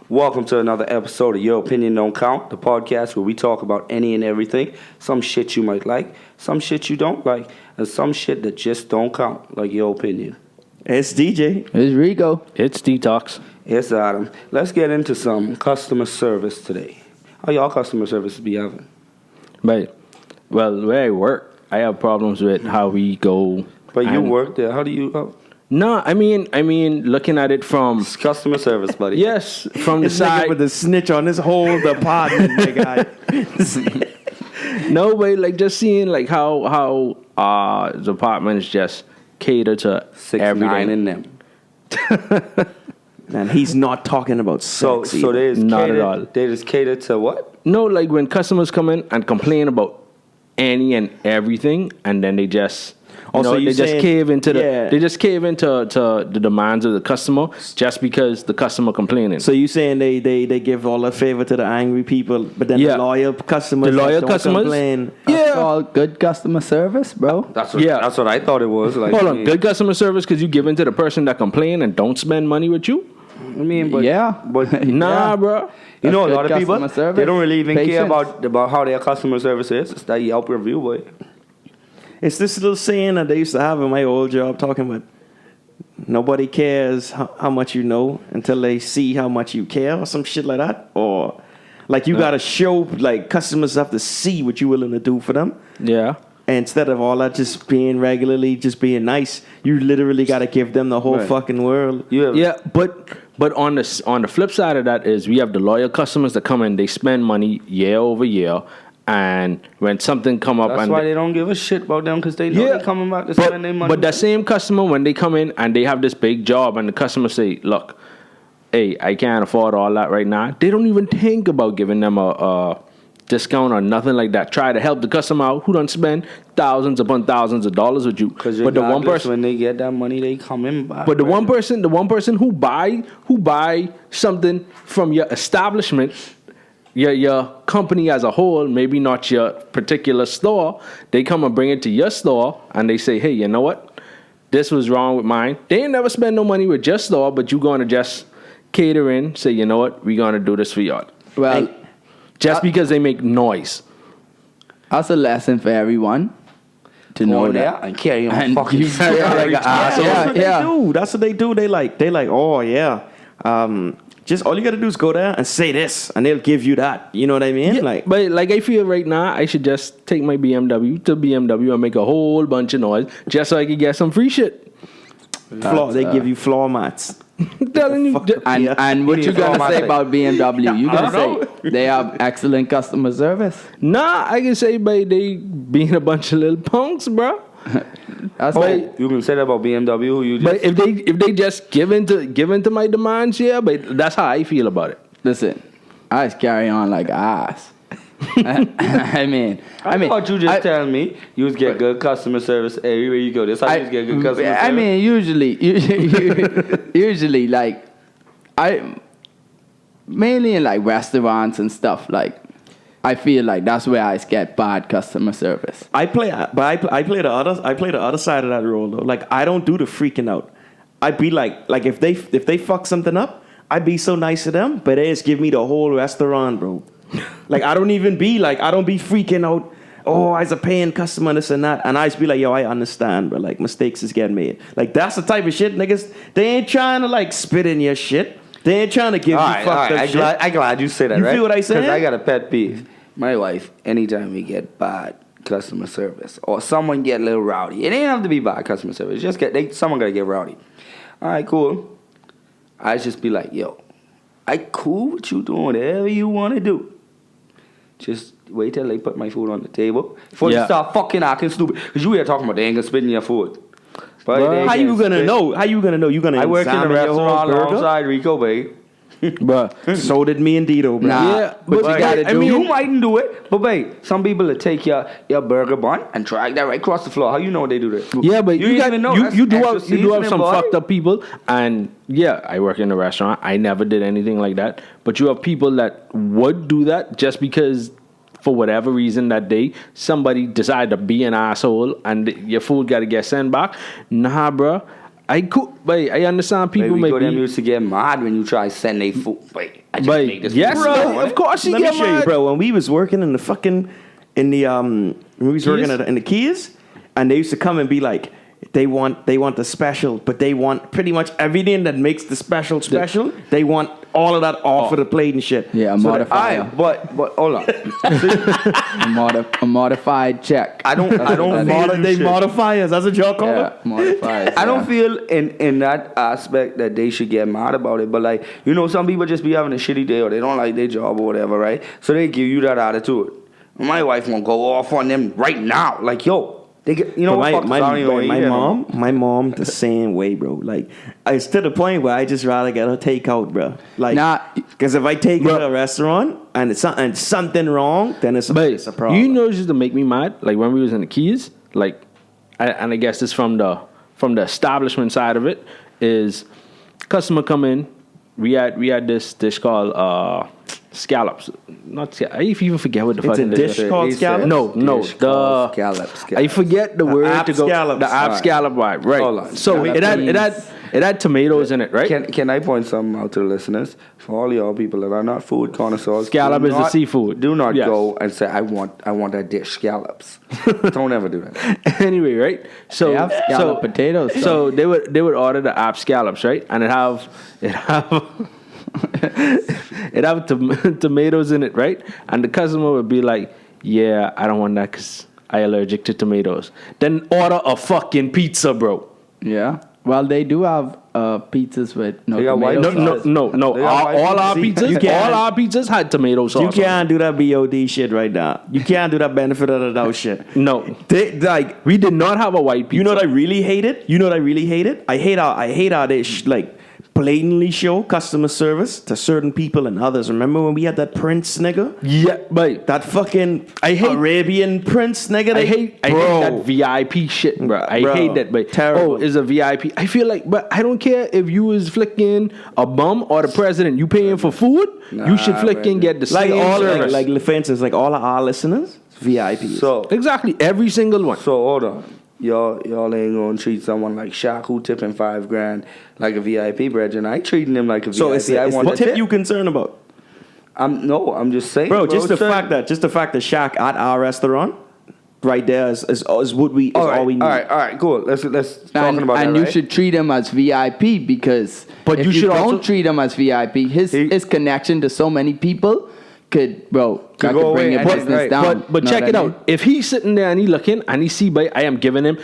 Welcome to another episode of Your Opinion Don't Count, the podcast where we talk about any and everything. Some shit you might like, some shit you don't like, and some shit that just don't count, like your opinion. It's DJ. It's Rico. It's Detox. It's Adam. Let's get into some customer service today. How y'all customer service be having? But, well, where I work, I have problems with how we go. But you work there. How do you... No, I mean, looking at it from... It's customer service, buddy. Yes, from the This side. nigga with the snitch on his whole department, my guy. No, but like just seeing like how the department is just cater to 6'9" everything. in them. And he's not talking about So sex they just Not cater, at all. They just cater to what? No, like when customers come in and complain about any and everything, and then they just... Also, they just cave into the the demands of the customer just because the customer complaining. So you saying they give all the favor to the angry people, but then the loyal customers, don't complain. That's called good customer service, bro. That's what I thought it was. Like, Hold on, good customer service because you give in to the person that complain and don't spend money with you? I mean, but Nah, bro. You know, a lot good of people, customer service. they don't really even care Patience. about how their customer service is. It's that Yelp review, boy. It's this little saying that they used to have in my old job, talking about nobody cares how much you know until they see how much you care, or some shit like that. Or like you gotta show, like customers have to see what you're willing to do for them. Yeah. And instead of all that just being regularly, just being nice, you literally got to give them the whole fucking world. Yeah, but on the flip side of that is we have the loyal customers that come in, they spend money year over year, and when something come up, That's why they don't give a shit about them, because they know they're coming back to spend their money. But that same customer, when they come in and they have this big job, and the customer say, "Look, hey, I can't afford all that right now," they don't even think about giving them a discount or nothing like that. Try to help the customer out who don't spend thousands upon thousands of dollars with you. But the one person, when they get that money, they coming back. But the one person who buy something from your establishment, your company as a whole, maybe not your particular store, they come and bring it to your store and they say, "Hey, you know what? This was wrong with mine." They ain't never spend no money with your store, but you gonna just cater in, say, "You know what? We gonna do this for y'all." Well, just because they make noise. That's a lesson for everyone to know that. And carry on And fucking you carry on like an asshole. That's what they do. They like, oh yeah. Just all you gotta do is go there and say this, and they'll give you that. You know what I mean? Yeah, but like I feel right now, I should just take my BMW to BMW and make a whole bunch of noise just so I can get some free shit. They give you floor mats. Telling you, And what you gonna say about BMW? You gonna say they have excellent customer service? nah, I can say by they being a bunch of little punks, bro. That's you can say that about BMW. But if they just give into my demands, yeah. But that's how I feel about it. Listen, I just carry on like ass. I mean, thought you just tell me you was get good customer service everywhere you go. That's how you just get good customer service. I mean, usually, like, mainly in like restaurants and stuff. Like, I feel like that's where I get bad customer service. I play the other side of that role though. Like, I don't do the freaking out. I'd be like if they fuck something up, I'd be so nice to them, but they just give me the whole restaurant, bro. Like, I don't be freaking out. Oh, I was a paying customer, this and that. And I just be like, yo, I understand, but like, mistakes is getting made. Like, that's the type of shit, niggas. They ain't trying to like spit in your shit. They ain't trying to give you fucked up shit. I'm glad you say that, right? You feel what I saying? Because I got a pet peeve. My wife, anytime we get bad customer service or someone get a little rowdy, it ain't have to be bad customer service. Just someone gotta get rowdy. All right, cool. I just be like, yo, I cool with you doing whatever you want to do. Just wait till they put my food on the table before you start fucking acting stupid. Because you here talking about they ain't gonna spit in your food. But how you gonna know? How you gonna know? You gonna I work in a restaurant alongside Rico, babe. But so did me and Dito, bro. Nah, yeah, but but you gotta do. I mean, you mightn't do it, but babe, some people will take your burger bun and drag that right across the floor. How you know they do that? yeah, but you even know you do have seasoning, some boy. fucked up people, and yeah, I work in a restaurant. I never did anything like that, but you have people that would do that just because. For whatever reason that day, somebody decided to be an asshole and your food got to get sent back. Nah, bro. I understand people Maybe may go them be. used to get mad when you try to send they food. Wait, I just But make this yes, food. bro, of course you Let get me show you, mad. bro. When we was working in the fucking when we was working Keys? in the Keys, and they used to come and be like, they want the special, but they want pretty much everything that makes the special. They want all of that off of the plate and shit. Yeah, a modifier. But hold on. A modified check. I don't feel They modifiers. That's what y'all call Yeah, it. modifiers. I don't feel in that aspect that they should get mad about it, but like, you know, some people just be having a shitty day or they don't like their job or whatever, right? So they give you that attitude. My wife won't go off on them right now. Like, yo, they get, you know, But what, my mom, the same way, bro. Like, it's to the point where I just rather get a takeout, bro. Like, Nah. because if I take it to a restaurant and it's something wrong, then it's a problem. You know, it's just to make me mad. Like when we was in the Keys, like, and I guess this from the establishment side of it is customer come in. We had this dish called scallops. Not I even forget what the It's fucking a dish called scallops? No, Scallops. I forget the word app to go. scallops. The app Alright. scallop vibe, right? Hold on. So it had tomatoes in it, right? Can I point something out to the listeners? For all y'all people that are not food connoisseurs, Scallop do is the not- seafood. Do not Yes. go and say I want that dish scallops. Don't ever do that. Anyway, right? So They have scallop potatoes, So they would order the app scallops, right? And it have tomatoes in it, right? And the customer would be like, "Yeah, I don't want that because I allergic to tomatoes." Then order a fucking pizza, bro. Yeah. Well, they do have pizzas with no They got white- tomato No, sauce. no. They got white All our pizza? pizzas, You can't- all our pizzas had tomato sauce. You on it. can't do that BOD shit right now. You can't do that benefit of the doubt shit. No, Like, we did not have a white pizza. you know what I really hated? I hate how they blatantly show customer service to certain people and others. Remember when we had that prince nigga? Yeah, but That fucking I hate- Arabian prince nigga? I hate that VIP shit, bro. I Bro, hate that, but terrible. is a VIP. I feel like, but I don't care if you was flicking a bum or the president. You paying for food, you should flicking get the Like same all service. like for instance, like all of our listeners, VIPs. So Exactly, every single one. hold on. Y'all ain't gonna treat someone like Shaq who tipping $5,000 like a VIP, brethren. I ain't treating him like a So VIP. it's want the a tip you concerned about? I'm just saying, Bro, just the sir. fact that Shaq at our restaurant right there is what we is all we need. All right, cool. Let's talking about that. And you right? should treat him as VIP because But if you should don't also- treat him as VIP, his connection to so many people could go bring away your and- business right. down. But Know check what it I mean? out. If he's sitting there and he looking and he see, I am giving him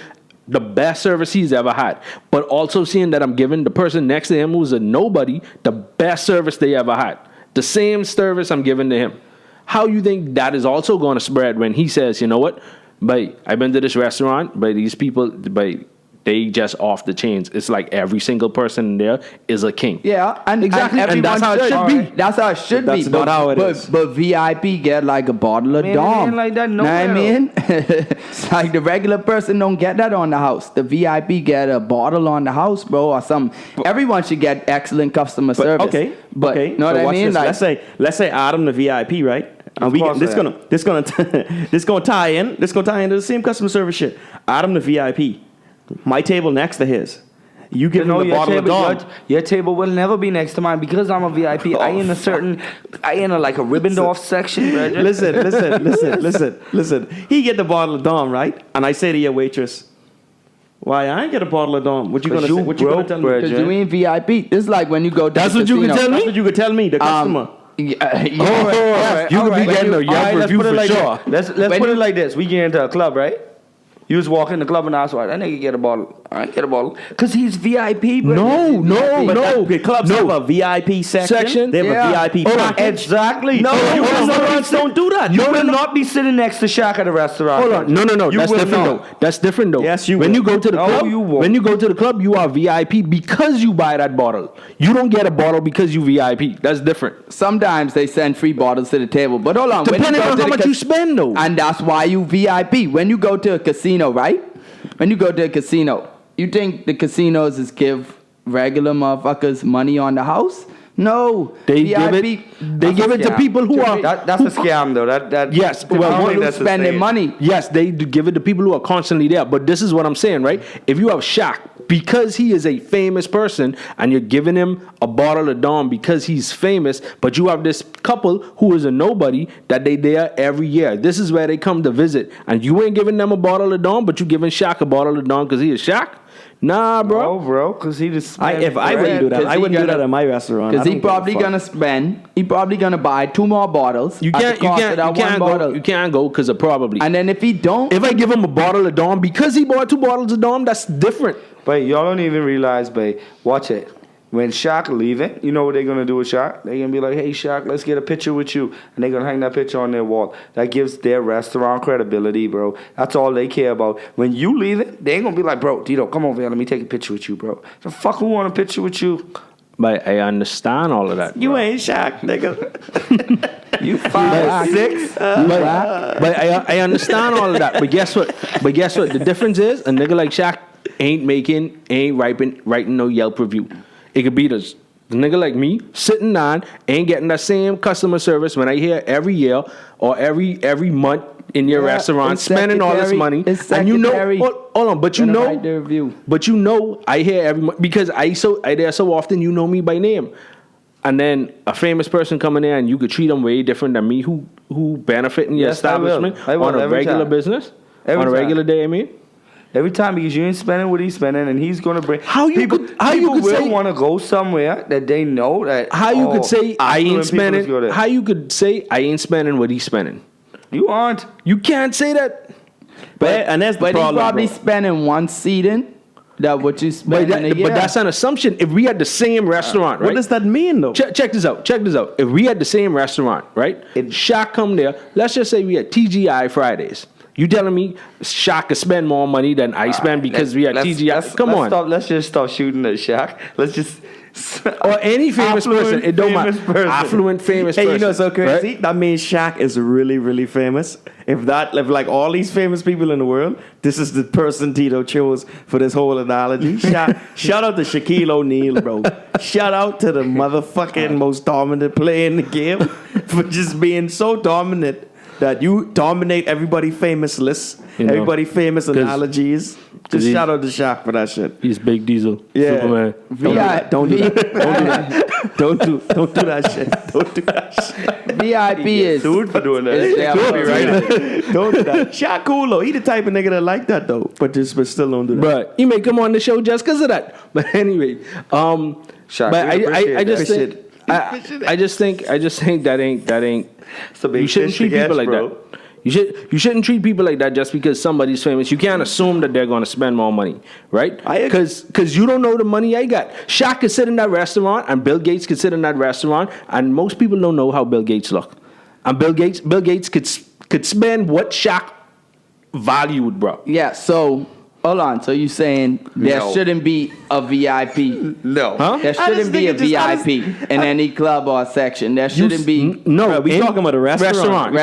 the best service he's ever had, but also seeing that I'm giving the person next to him who's a nobody the best service they ever had, the same service I'm giving to him. How you think that is also going to spread when he says, you know what, but I've been to this restaurant, but these people, but they just off the chains. It's like every single person in there is a king. Yeah, and Exactly, and everyone that's how it should be. That's how it should That's be. not how it is. But VIP get like a bottle of Man, it Dom. ain't like that Know what I nowhere. mean? It's like the regular person don't get that on the house. The VIP get a bottle on the house, bro, or some. Everyone should get excellent customer service. Okay, but okay. know what So I watch mean? this. Like, Let's say Adam the VIP, right? And course this I gonna this gonna tie in. This gonna tie into the same customer service shit. Adam the VIP, my table next to his. You give him the bottle of Dom. Your table will never be next to mine because I'm a VIP. I in a like a ribboned off section, brethren. Listen. He get the bottle of Dom, right? And I say to your waitress, "Why I ain't get a bottle of Dom? What you gonna 'Cause you say? What you gonna broke, tell me?" bro. because you ain't VIP. This is like when you go to That's the what you can casino. tell me? That's what you could tell me, the customer. Yeah, You could be getting a All Yelp let's review put it for like sure. this. Let's When put you- it like this. We get into a club, right? You was walking in the club and asked why that nigga get a bottle. I ain't get a bottle because he's VIP. Bro. The clubs have a VIP section. They have Yeah. a VIP Hold on, package. exactly. No, you hold on, restaurants don't do that. You will no. not be sitting next to Shaq at a restaurant. Hold on, no. You That's will different not. though. That's different though. Yes, you When will. you go to the No, club, you won't. when you go to the club, you are VIP because you buy that bottle. You don't get a bottle because you VIP. That's different. Sometimes they send free bottles to the table. But hold on. when Depending go on to how the much you spend though. And that's why you VIP. When you go to a casino, right? When you go to a casino, you think the casinos is give regular motherfuckers money on the house? No. They VIP, give that's it a to scam. people who are That's a scam though. That Yes, I well, don't one think who's that's the spending same. money. Yes, they do give it to people who are constantly there. But this is what I'm saying, right? If you have Shaq, because he is a famous person and you're giving him a bottle of Dom because he's famous, but you have this couple who is a nobody that they there every year. This is where they come to visit, and you ain't giving them a bottle of Dom, but you giving Shaq a bottle of Dom because he is Shaq? Nah, bro. No, bro, because he just. If I wouldn't do that, I wouldn't do that at my restaurant. Because he probably gonna buy 2 more bottles. You can't go because of probably. And then if he don't, if I give him a bottle of Dom because he bought 2 bottles of Dom, that's different. But y'all don't even realize, babe. Watch it. When Shaq leaving, you know what they're gonna do with Shaq? They're gonna be like, "Hey, Shaq, let's get a picture with you," and they're gonna hang that picture on their wall. That gives their restaurant credibility, bro. That's all they care about. When you leave it, they ain't gonna be like, "Bro, Tito, come over here, let me take a picture with you, bro." The fuck who want a picture with you? But I understand all of that. You ain't Shaq, nigga. You 5'6". But I understand all of that. But guess what? The difference is a nigga like Shaq ain't writing no Yelp review. It could be the nigga like me sitting down, ain't getting that same customer service when I hear every year or every month in your restaurant spending all this money, and you know, hold on, but you know, I hear every month because I there so often. You know me by name, and then a famous person coming in and you could treat them way different than me who benefit in your establishment I will on a regular time. business Every on a time. regular day. I mean. Every time, because you ain't spending what he's spending, and he's gonna bring People will want to go somewhere that they know that. Could say I ain't spending? Go there. How you could say I ain't spending what he's spending? You aren't. You can't say that. But that's the but problem. he probably bro. spending one seating that what you spend in a year. But that's an assumption. If we had the same restaurant, right? What does that mean, though? Check this out. If we had the same restaurant, right? Shaq come there. Let's just say we had TGI Fridays. You telling me Shaq could spend more money than I spend because we had TGI? Come on. Let's just stop shooting at Shaq. Let's just. Or any famous person. It don't matter. Affluent famous person. Hey, you know what's so crazy? Right? That means Shaq is really, really famous. If like all these famous people in the world, this is the person Tito chose for this whole analogy. Shout out to Shaquille O'Neal, bro. Shout out to the motherfucking most dominant player in the game for just being so dominant that you dominate everybody famous lists, everybody famous analogies. Just shout out to Shaq for that shit. He's Big Diesel. Yeah. Superman. Don't do that. Don't do that shit. Don't do that shit. VIP is Dude for doing that. is their Copyrighted. Don't do that. Shaq cool though. He the type of nigga that like that though. But still don't do that. But he may come on the show just because of that. But anyway, Shaq, but I just think that ain't. You shouldn't treat people like that. You shouldn't treat people like that just because somebody's famous. You can't assume that they're going to spend more money, right? Because you don't know the money I got. Shaq could sit in that restaurant, and Bill Gates could sit in that restaurant, and most people don't know how Bill Gates look. And Bill Gates could spend what Shaq valued, bro. Yeah, so hold on. So you saying there shouldn't be a VIP? No. Huh? There shouldn't be a VIP in any club or section. There shouldn't be. No, we talking about a restaurant.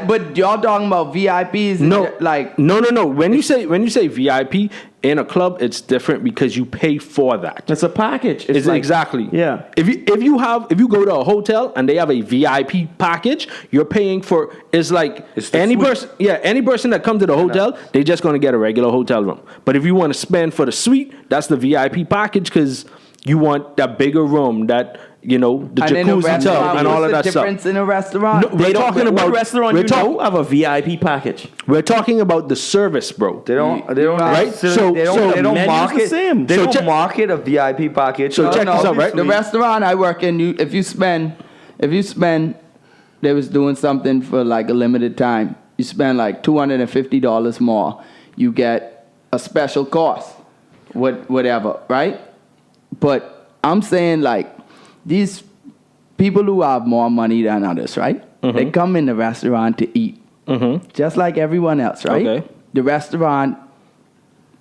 But y'all talking about VIPs? No, like no. When you say VIP in a club, it's different because you pay for that. It's a package. It's like, exactly. Yeah. If you go to a hotel and they have a VIP package, you're paying for. It's like any person. Yeah, any person that comes to the hotel, they just gonna get a regular hotel room. But if you want to spend for the suite, that's the VIP package because you want that bigger room, that the jacuzzi tub and all of that stuff. What's the difference in a restaurant? No, we're talking about restaurant. Have a VIP package. We're talking about the service, bro. They don't right? They don't market. The same. They don't market a VIP package. So check this out, right? The restaurant I work in, if you spend, they was doing something for like a limited time. You spend like $250 more, you get a special cost, whatever, right? But I'm saying like these people who have more money than others, right? Mm-hmm. They come in the restaurant to eat, just like everyone else, right? Okay. The restaurant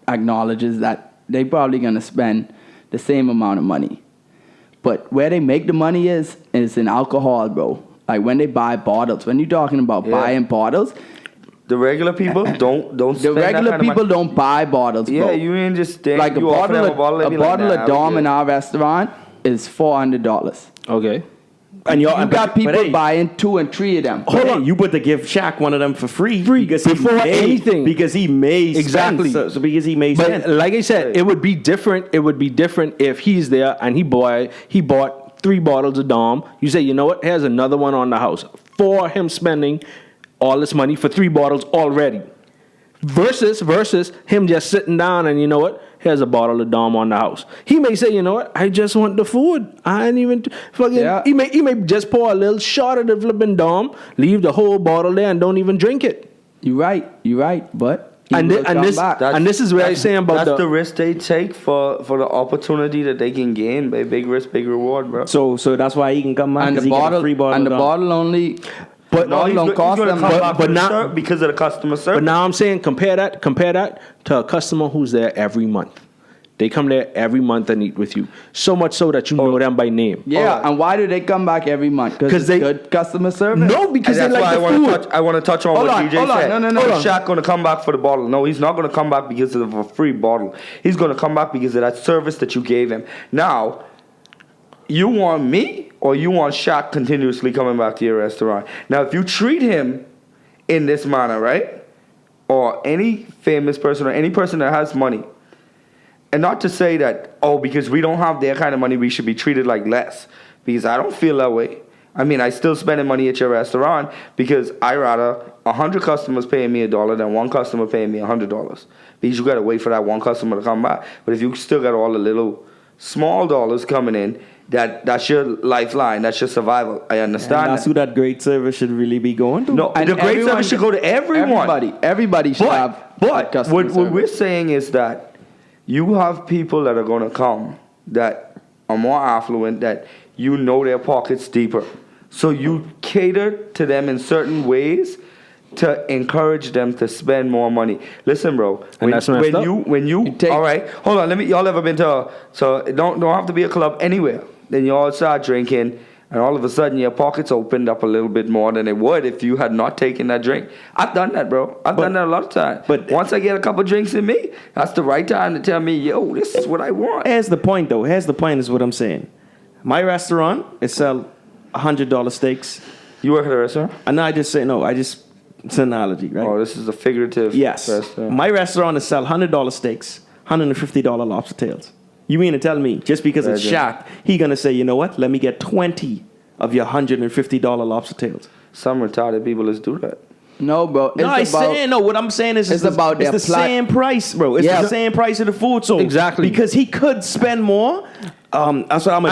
acknowledges that they probably gonna spend the same amount of money, but where they make the money is in alcohol, bro. Like when they buy bottles. When you're talking about buying bottles, the regular people don't. The regular people don't buy bottles, bro. Yeah, you ain't just like a bottle of Dom in our restaurant is $400. Okay. And You got people buying 2 and 3 of them. Hold on, you put to give Shaq one of them for free because before anything. Because he may Exactly. spend, so because he may spend. But like I said, it would be different. It would be different if he's there and he bought 3 bottles of Dom. You say, you know what? Here's another one on the house for him spending all this money for 3 bottles already. Versus him just sitting down and you know what? Here's a bottle of Dom on the house. He may say, you know what? I just want the food. I ain't even fucking. Yeah. He may just pour a little shot of the flipping Dom, leave the whole bottle there, and don't even drink it. You're right. But this is where I'm saying about that's the risk they take for the opportunity that they can gain. Big risk, big reward, bro. So that's why he can come out and the he get a bottle free bottle and of the Dom. bottle only. But no, bottle don't cost them. but not because of the customer service. But now I'm saying compare that to a customer who's there every month. They come there every month and eat with you. So much so that you know them by name. Yeah, and why do they come back every month? Because they good customer service. No, because they that's like why the food. I want to touch on what DJ said. No. Is Shaq going to come back for the bottle? No, he's not going to come back because of a free bottle. He's going to come back because of that service that you gave him. Now, you want me or you want Shaq continuously coming back to your restaurant? Now, if you treat him in this manner, right? Or any famous person or any person that has money, and not to say that, because we don't have their kind of money, we should be treated like less. Because I don't feel that way. I mean, I still spending money at your restaurant because I rather 100 customers paying me $1 than one customer paying me $100. Because you got to wait for that one customer to come back. But if you still got all the little small dollars coming in, that's your lifeline. That's your survival. I understand. And that's who that great service should really be going to. No, and the great service should go to everyone. Everybody should have. But what we're saying is that you have people that are going to come that are more affluent, that you know their pockets deeper. So you cater to them in certain ways to encourage them to spend more money. Listen, bro. When you take, all right, hold on. Y'all ever been to? So don't have to be a club anywhere. Then you all start drinking, and all of a sudden your pockets opened up a little bit more than it would if you had not taken that drink. I've done that, bro. I've done that a lot of times. But once I get a couple drinks in me, that's the right time to tell me, yo, this is what I want. Here's the point, though. Here's the point is what I'm saying. My restaurant, it sell $100 steaks. You work at a restaurant? And it's an analogy, right? Oh, this is a figurative. Yes. Restaurant. My restaurant is sell $100 steaks, $150 lobster tails. You mean to tell me, just because it's Shaq, he going to say, you know what, let me get 20 of your $150 lobster tails. Some retarded people just do that. No, bro. What I'm saying is it's the same price, bro. It's the same price of the food. So exactly. Because he could spend more. That's what I'm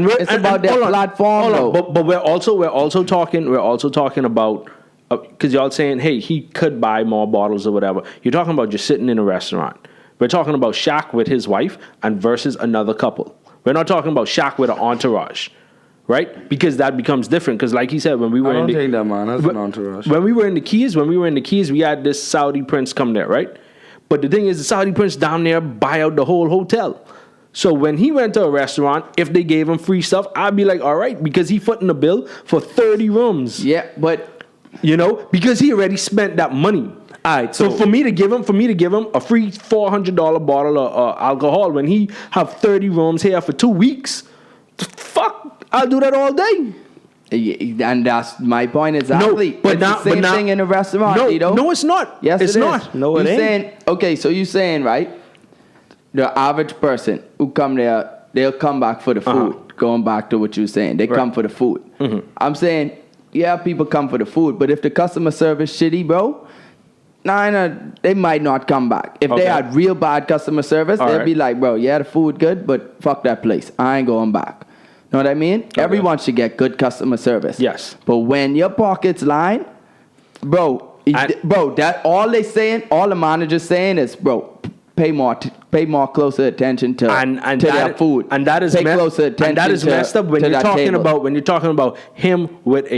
it's about their platform, though. But we're also talking about because y'all saying, hey, he could buy more bottles or whatever. You're talking about just sitting in a restaurant. We're talking about Shaq with his wife and versus another couple. We're not talking about Shaq with an entourage, right? Because that becomes different. Because like he said, when we were take that, man. That's an entourage. When we were in the Keys, we had this Saudi prince come there, right? But the thing is, the Saudi prince down there buy out the whole hotel. So when he went to a restaurant, if they gave him free stuff, I'd be like, all right, because he footing the bill for 30 rooms. Yeah, but because he already spent that money. All right, so for me to give him a free $400 bottle of alcohol when he have 30 rooms here for 2 weeks, fuck, I'll do that all day. And that's my point exactly. No, but it's the same thing in a restaurant, No, it's not. Yes, it's it not. Is. No, it ain't. Okay, so you're saying, right, the average person who come there, they'll come back for the food. Going back to what you're saying, they come for the food. Mm-hmm. I'm saying, yeah, people come for the food, but if the customer service shitty, bro, they might not come back. If they had real bad customer service, they'd be like, bro, yeah, the food good, but fuck that place. I ain't going back. Know what I mean? Okay. Everyone should get good customer service. Yes. But when your pockets line, bro, that all the manager's saying is, bro, pay more closer attention to their food. And that is closer attention. And that is messed up when you're talking about him with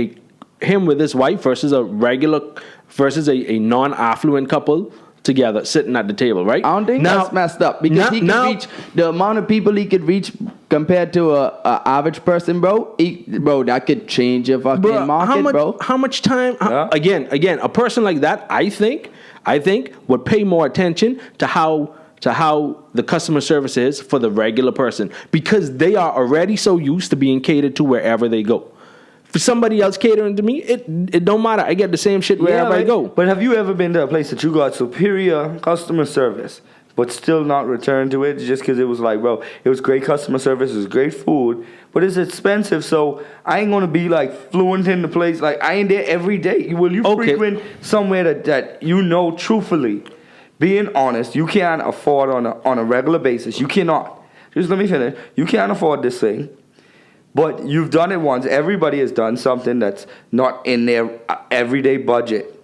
his wife versus a non-affluent couple together sitting at the table, right? I don't think that's messed up because he could reach the amount of people he could reach compared to a average person, bro. That could change your fucking market, bro. How much time? Again, a person like that, I think would pay more attention to to how the customer service is for the regular person, because they are already so used to being catered to wherever they go. For somebody else catering to me, it don't matter. I get the same shit wherever I go. But have you ever been to a place that you got superior customer service, but still not returned to it just because it was like, bro, it was great customer service, it was great food, but it's expensive, so I ain't gonna be like fluent in the place. Like, I ain't there every day. Will you frequent somewhere that you know, truthfully, being honest, you can't afford on a regular basis? You cannot. Just let me finish. You can't afford this thing. But you've done it once. Everybody has done something that's not in their everyday budget.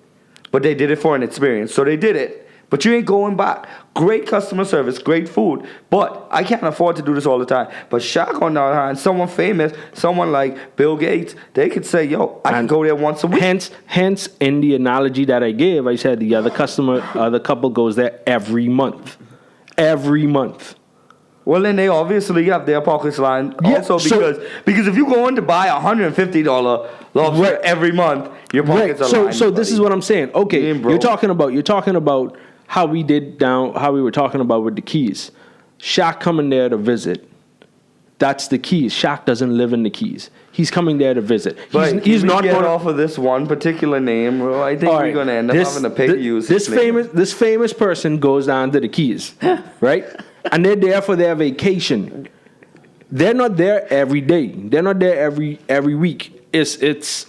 But they did it for an experience. So they did it. But you ain't going back. Great customer service, great food. But I can't afford to do this all the time. But Shaq, on the other hand, someone famous, someone like Bill Gates, they could say, yo, I can go there once a week. Hence, in the analogy that I gave, I said the other couple goes there every month. Every month. Well, then they obviously have their pockets lined also because if you go in to buy $150 lobster every month, your pockets are lined. So this is what I'm saying. Okay, you're talking about how we were talking about with the Keys. Shaq coming there to visit. That's the Keys. Shaq doesn't live in the Keys. He's coming there to visit. He's not get going off of this one particular name, bro. I think we're going to end up having to pay to use this famous person goes down to the Keys, right? And they're there for their vacation. They're not there every day. They're not there every week. It's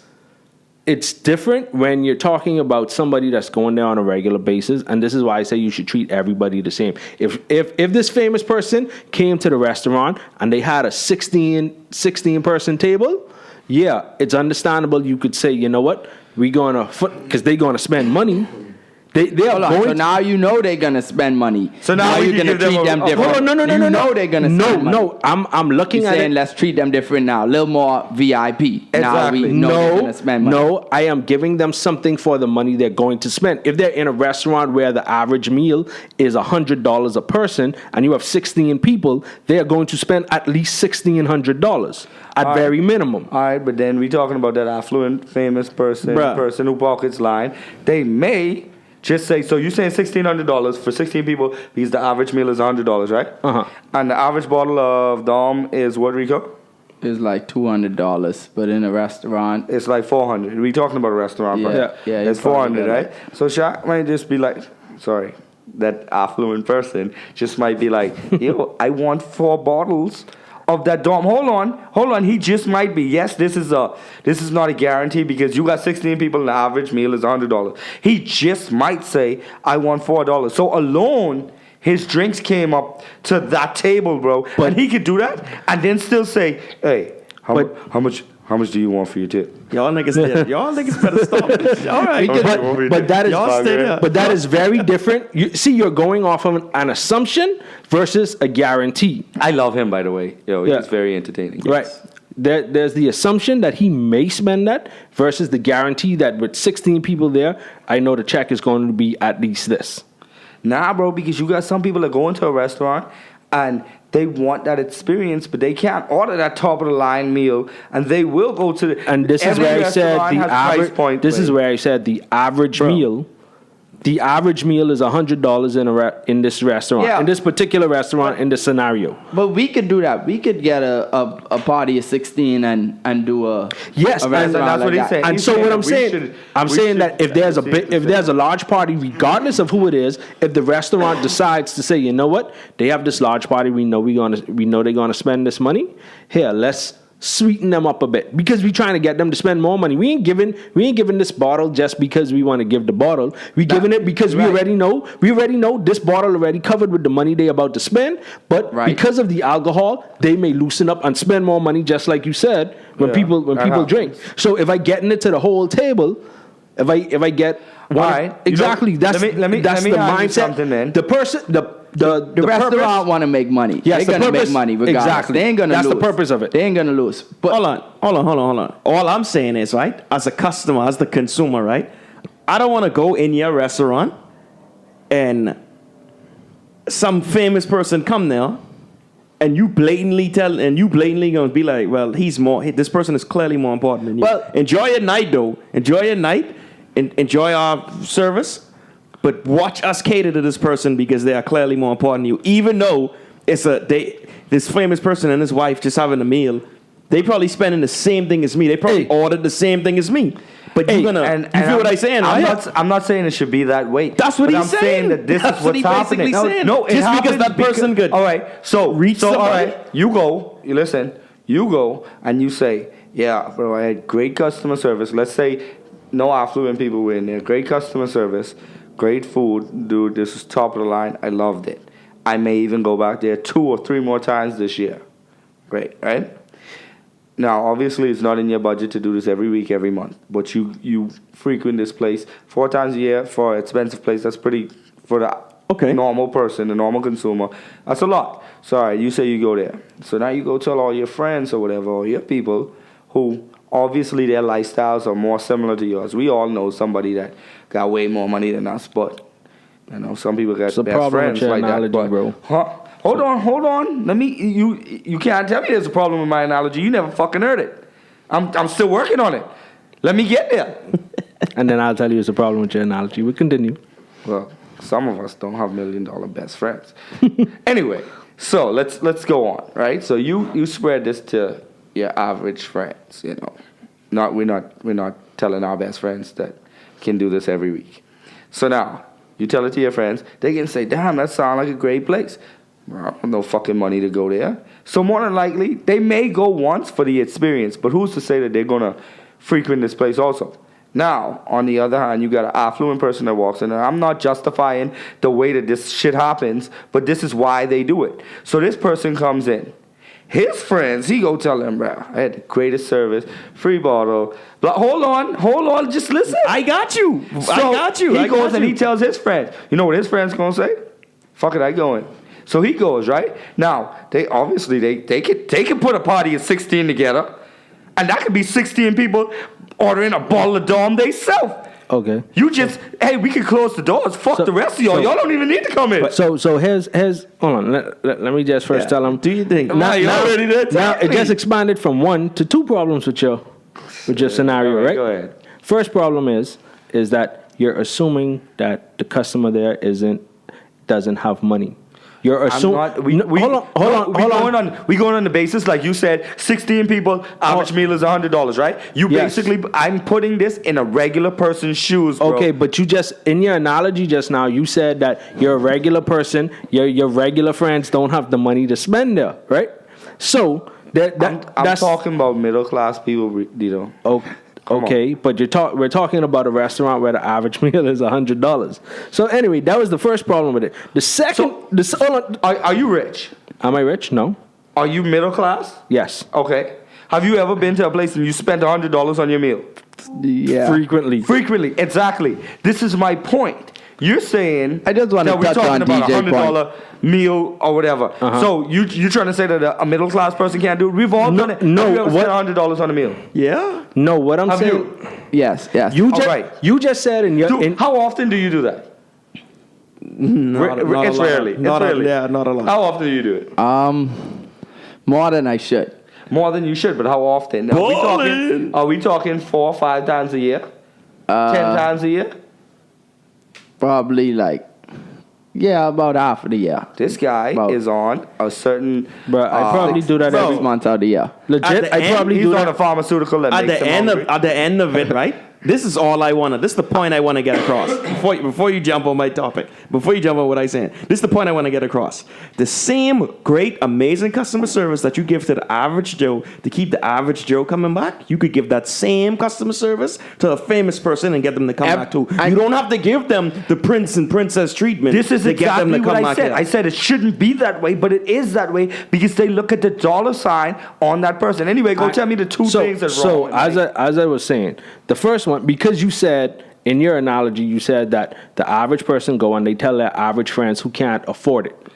different when you're talking about somebody that's going there on a regular basis, and this is why I say you should treat everybody the same. If this famous person came to the restaurant and they had a 16 person table, yeah, it's understandable. You could say, you know what, we're going to because they're going to spend money. They are going. So now you know they're gonna spend money. So now you're gonna treat them different. No. You know they're gonna spend money. No. I'm looking You're at saying it. Let's treat them different now. A little more VIP. Exactly. Now we know they're gonna spend money. No, I am giving them something for the money they're going to spend. If they're in a restaurant where the average meal is $100 a person and you have 16 people, they are going to spend at least $1,600 at very minimum. All right, but then we're talking about that affluent, famous person who pockets line. They may just say, so you're saying $1,600 for 16 people because the average meal is $100, right? Uh-huh. And the average bottle of Dom is what, Rico? It's like $200, but in a restaurant, It's like $400. We talking about a restaurant price. Yeah, It's $400, right? So Shaq might just be like, sorry, that affluent person just might be like, yo, I want 4 bottles of that Dom. Hold on. He just might be. Yes, this is not a guarantee because you got 16 people and the average meal is $100. He just might say, I want $4. So alone, his drinks came up to that table, bro. And he could do that and then still say, hey, how much do you want for your tip? Y'all niggas better stop this. All right. But that is very different. You're going off of an assumption versus a guarantee. I love him, by the way. He's very entertaining. Right. There's the assumption that he may spend that versus the guarantee that with 16 people there, I know the check is going to be at least this. Nah, bro, because you got some people that go into a restaurant and they want that experience, but they can't order that top of the line meal, and they will go to the. And this is where I said the average. This is where I said the average meal. The average meal is $100 in this restaurant, in this particular restaurant, in this scenario. But we could do that. We could get a party of 16 and do a yes, a and that's what he's saying. And so what I'm saying, I'm saying that if there's a large party, regardless of who it is, if the restaurant decides to say, you know what, they have this large party, we know they're gonna spend this money. Here, let's sweeten them up a bit because we're trying to get them to spend more money. We ain't giving this bottle just because we want to give the bottle. We giving it because we already know this bottle already covered with the money they about to spend. But because of the alcohol, they may loosen up and spend more money, just like you said, when people drink. So if I get it to the whole table, if I get exactly, that's the mindset. Something, man. The person the restaurant want to make money. Yes, they're going to make money regardless. Exactly. They ain't going to lose. That's the purpose of it. They ain't going to lose. But hold on. All I'm saying is, right, as a customer, as the consumer, right, I don't want to go in your restaurant and some famous person come there and you blatantly going to be like, well, this person is clearly more important than you. Well, enjoy your night, though. Enjoy your night. Enjoy our service. But watch us cater to this person because they are clearly more important to you. Even though this famous person and his wife just having a meal, they probably spending the same thing as me. They probably ordered the same thing as me. But you're gonna, you feel what I'm saying? I'm not saying it should be that way. That's what he's I'm saying that this That's is what's happening. No, just because that person good. All right, so reach all somebody. right, you go and you say, yeah, bro, I had great customer service. Let's say no affluent people were in there. Great customer service, great food, dude. This is top of the line. I loved it. I may even go back there 2 or 3 more times this year. Great, right? Now, obviously, it's not in your budget to do this every week, every month. But you frequent this place 4 times a year for an expensive place. That's pretty, for the normal person, the normal consumer. That's a lot. So, all right, you say you go there. So now you go tell all your friends or whatever, or your people who obviously their lifestyles are more similar to yours. We all know somebody that got way more money than us, but some people got best friends like that. But, bro. Hold on. Let me. You can't tell me there's a problem with my analogy. You never fucking heard it. I'm still working on it. Let me get there. And then I'll tell you it's a problem with your analogy. We continue. Well, some of us don't have $1 million best friends. Anyway, so let's go on, right? So you spread this to your average friends. We're not telling our best friends that can do this every week. So now you tell it to your friends. They can say, "Damn, that sounds like a great place." I don't have no fucking money to go there. So more than likely, they may go once for the experience, but who's to say that they're going to frequent this place also? Now, on the other hand, you got an affluent person that walks in, and I'm not justifying the way that this shit happens, but this is why they do it. So this person comes in. His friends, he go tell them, bro, I had the greatest service, free bottle. But hold on, just listen. I got you. He goes and he tells his friends. You know what his friends going to say? Fuck it, I going. So he goes, right? Now, they could put a party of 16 together, and that could be 16 people ordering a bottle of Dom themselves. Okay. We can close the doors. Fuck the rest of y'all. Y'all don't even need to come in. So here's hold on. Let me just first tell them. Do you think? Now it just expanded from 1 to 2 problems with your scenario, right? Go ahead. First problem is that you're assuming that the customer there doesn't have money. You're assuming. Hold on. We going on the basis, like you said, 16 people, average meal is $100, right? Basically, I'm putting this in a regular person's shoes, bro. Okay, but you just, in your analogy just now, you said that you're a regular person, your regular friends don't have the money to spend there, right? So, I'm talking about middle class people, Okay, but we're talking about a restaurant where the average meal is $100. So anyway, that was the first problem with it. The second, are you rich? Am I rich? No. Are you middle class? Yes. Okay. Have you ever been to a place and you spent $100 on your meal? Yeah. Frequently, exactly. This is my point. You're saying I just want to touch on about DJ $100 meal or whatever. Uh-huh. So you're trying to say that a middle class person can't do it? We've all done it. No, have you ever spent $100 on a meal? Yeah. No, what I'm saying. You? Yes. You just said in your. How often do you do that? Not rarely. Not a lot. How often do you do it? More than I should. More than you should, but how often? Are we talking 4 or 5 times a year? 10 times a year? Probably about half of the year. This guy is on a certain. Bro, I probably do that every 6 months out of the year. Legit, I probably do that. He's on a pharmaceutical that At makes the him hungry. end of it, right? This is all I want to. This is the point I want to get across. Before you jump on my topic, before you jump on what I'm saying, this is the point I want to get across. The same great, amazing customer service that you give to the average Joe to keep the average Joe coming back, you could give that same customer service to a famous person and get them to come back too. You don't have to give them the prince and princess treatment. This is to get them exactly to come what I back said. here. I said it shouldn't be that way, but it is that way because they look at the dollar sign on that person. Anyway, tell me the two things that's wrong. So as I was saying, the first one, because you said in your analogy, you said that the average person go and they tell their average friends who can't afford it.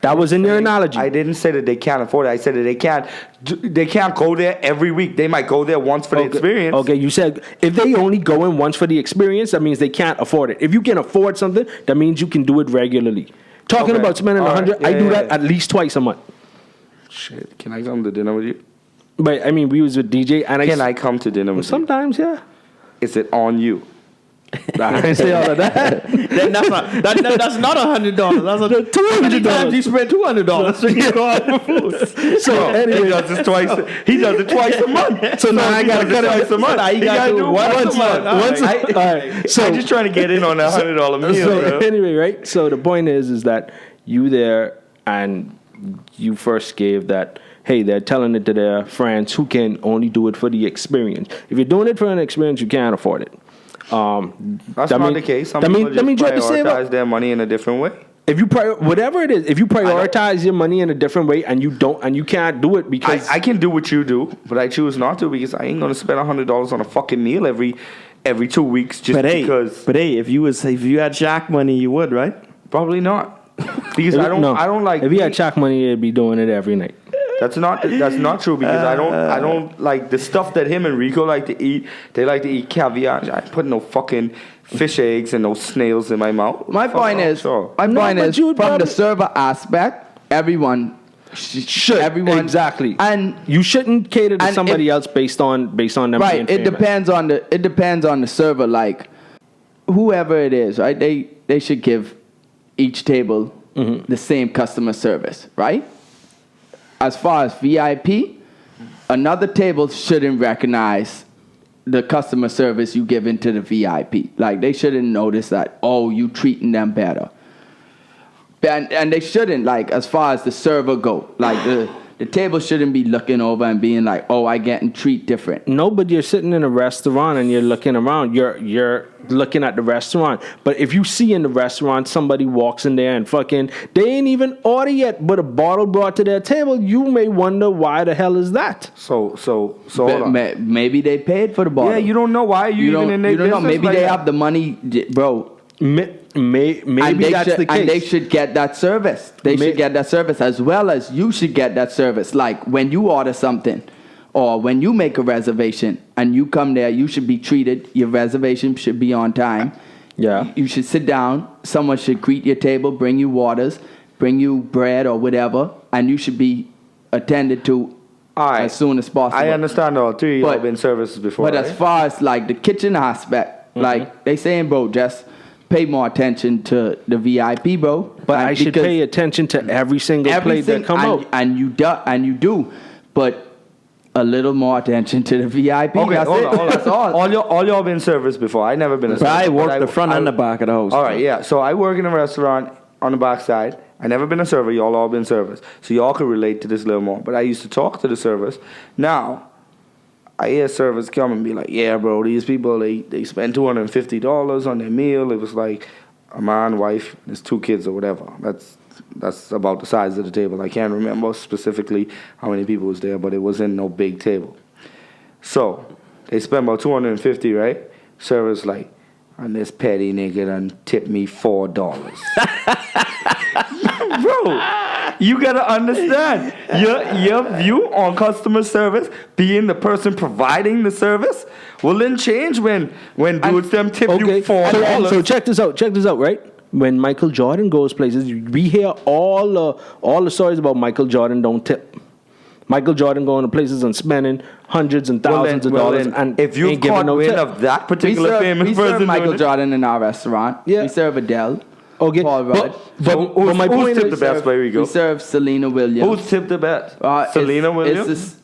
That was in your analogy. I didn't say that they can't afford it. I said that they can't go there every week. They might go there once for the experience. Okay, you said if they only go in once for the experience, that means they can't afford it. If you can afford something, that means you can do it regularly. Talking about spending $100, I do that at least twice a month. Shit, can I come to dinner with you? But I mean, we was with DJ, and Can I come to dinner with you? Sometimes, yeah. Is it on you? I didn't say all of that. Then that's not $100. That's $200. You spend $200 when you go out for food. So He anyway, does this twice. He does it twice a month. so now I he gotta does it cut it. twice a month. Nah, He gotta do it once a month. Once. All right. All right. So I'm just trying to get in on that $100 meal. So bro. anyway, right? So the point is that you there and you first gave that. Hey, they're telling it to their friends who can only do it for the experience. If you're doing it for an experience, you can't afford it. That's not the case. Some people just prioritize their money in a different way. If you whatever it is, if you prioritize your money in a different way and you can't do it because I can do what you do, but I choose not to because I ain't gonna spend $100 on a fucking meal every 2 weeks just because. But hey, if you had Shaq money, you would, right? Probably not. Because I don't like. If you had Shaq money, you'd be doing it every night. That's not true because I don't like the stuff that him and Rico like to eat. They like to eat caviar. I ain't putting no fucking fish eggs and no snails in my mouth. My point is, from the server aspect, everyone should. Everyone exactly, and you shouldn't cater to somebody else based on them. Right. Being famous. It depends on the server. Like whoever it is, right? They should give each table the same customer service, right? As far as VIP, another table shouldn't recognize the customer service you give into the VIP. Like they shouldn't notice that, oh, you treating them better. And they shouldn't, like, as far as the server go, like the table shouldn't be looking over and being like, oh, I getting treat different. No, but you're sitting in a restaurant and you're looking around. You're looking at the restaurant. But if you see in the restaurant somebody walks in there and fucking they ain't even order yet, but a bottle brought to their table, you may wonder why the hell is that? So hold on. Maybe they paid for the bottle. Yeah, you don't know why you even in their business. You don't know. Maybe like they that. have the money, bro. Maybe that's the case. And they should get that service. They should get that service as well as you should get that service. Like when you order something or when you make a reservation and you come there, you should be treated. Your reservation should be on time. Yeah. You should sit down. Someone should greet your table, bring you waters, bring you bread or whatever, and you should be attended to as soon as possible. I understand all three. You've been services before. But as far as like the kitchen aspect, like they saying, bro, just pay more attention to the VIP, bro. But I should pay attention to every single plate that come out. And you do, but a little more attention to the VIP. Okay, That's hold it. on. That's all. All y'all been service before. I never been a But service. I work the front and the back of the house. All right, yeah. So I work in a restaurant on the back side. I never been a server. Y'all all been servers. So y'all could relate to this a little more. But I used to talk to the servers. Now, I hear servers come and be like, yeah, bro, these people, they spend $250 on their meal. It was like a man, wife, his 2 kids or whatever. That's about the size of the table. I can't remember specifically how many people was there, but it wasn't no big table. So they spent about $250, right? Servers like, and this petty nigga done tipped me $4. Bro, you gotta understand your view on customer service, being the person providing the service, will then change when dudes them tip you $4. So check this out, right? When Michael Jordan goes places, we hear all the stories about Michael Jordan don't tip. Michael Jordan going to places and spending hundreds and thousands of dollars, and if you've caught wind of that particular famous person, we serve Michael Jordan in our restaurant. Yeah. We serve Adele. Okay, Paul Rudd. But my point is, the best way we go. We serve Serena Williams. Who's tipped the best? Serena Williams.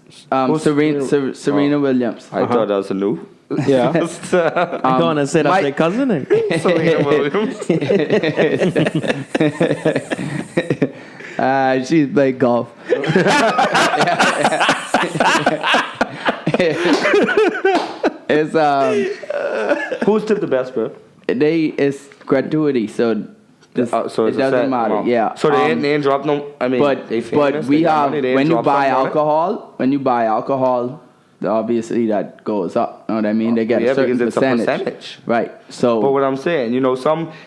Serena Williams. I thought that was a new. Yeah. I'm going to say that's their cousin. Selena Williams. She's playing golf. It's Who's tipped the best, bro? It's gratuity, so it doesn't matter. Wow. Yeah. So they ain't dropped no. I mean, but we have when you buy alcohol, obviously that goes up. You know what I mean? They get a certain percentage. Right. So. But what I'm saying,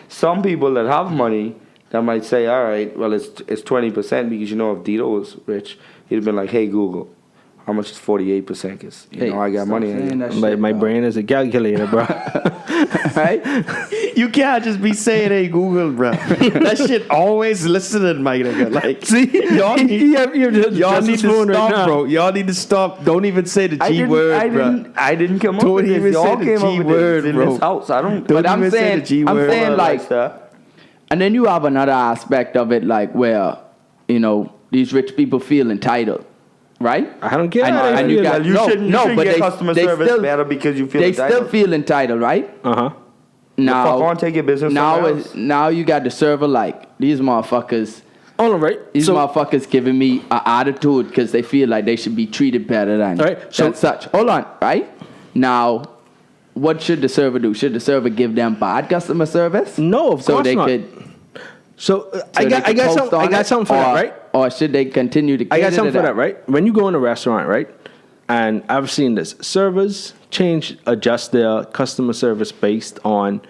some people that have money that might say, all right, well it's 20% because if Dito was rich, he'd have been like, hey Google, how much is 48%? Because I got money. My brain is a calculator, bro. Right? You can't just be saying, "Hey Google, bro." That shit always listening, my nigga. Like, See, y'all need, y'all need to phone stop, right now. bro. Y'all need to stop. Don't even say the G word, bro. I didn't come up Don't with even this. Y'all say the came G up with word, this in bro. this house. I don't. Don't But I'm even say saying, the G I'm word. saying like, that. and then you have another aspect of it, like where, you know, these rich people feel entitled, right? I don't care. And you got you shouldn't but get they- customer they service still- better because you feel They entitled. still feel entitled, right? Uh-huh. Now, fuck on, take your business somewhere else. now you got the server like these motherfuckers. All right. These So, motherfuckers giving me an attitude because they feel like they should be treated better than, Right, so- than such. Hold on, right? Now, what should the server do? Should the server give them bad customer service? No, of so course they not. could. so So I got they could post on it? something for that, right? Or should they continue to? I got cater something to for that, right? When you go in a restaurant, right? And I've seen this. Servers adjust their customer service based on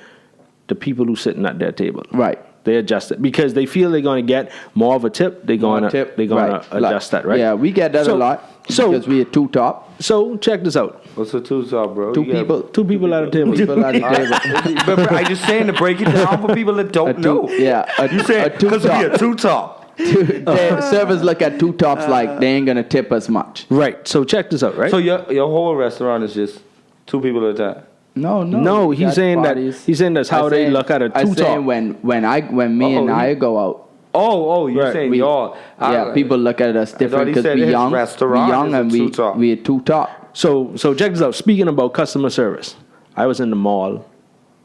the people who sitting at their table. Right. They adjust it because they feel they're going to get more of a tip. They're going to Right. adjust that, right? Yeah, we get that a lot because we are two top. So check this out. What's the two top, bro? Two You got- people. Two people at a table. People at the table. but I just saying to break it down for people that don't know. Yeah, You saying two because we top. a two top. The servers look at two tops like they ain't gonna tip us much. Right. So check this out, right? So your whole restaurant is just two people at a time. No, we he's got saying parties. that. He's saying that's how I'm they saying- look at a I'm two saying top. when me and I go out, Oh, you're Right. saying we, y'all. yeah, people look at us different he because said we his young, restaurant is a and two-top. we are two top. So check this out. Speaking about customer service, I was in the mall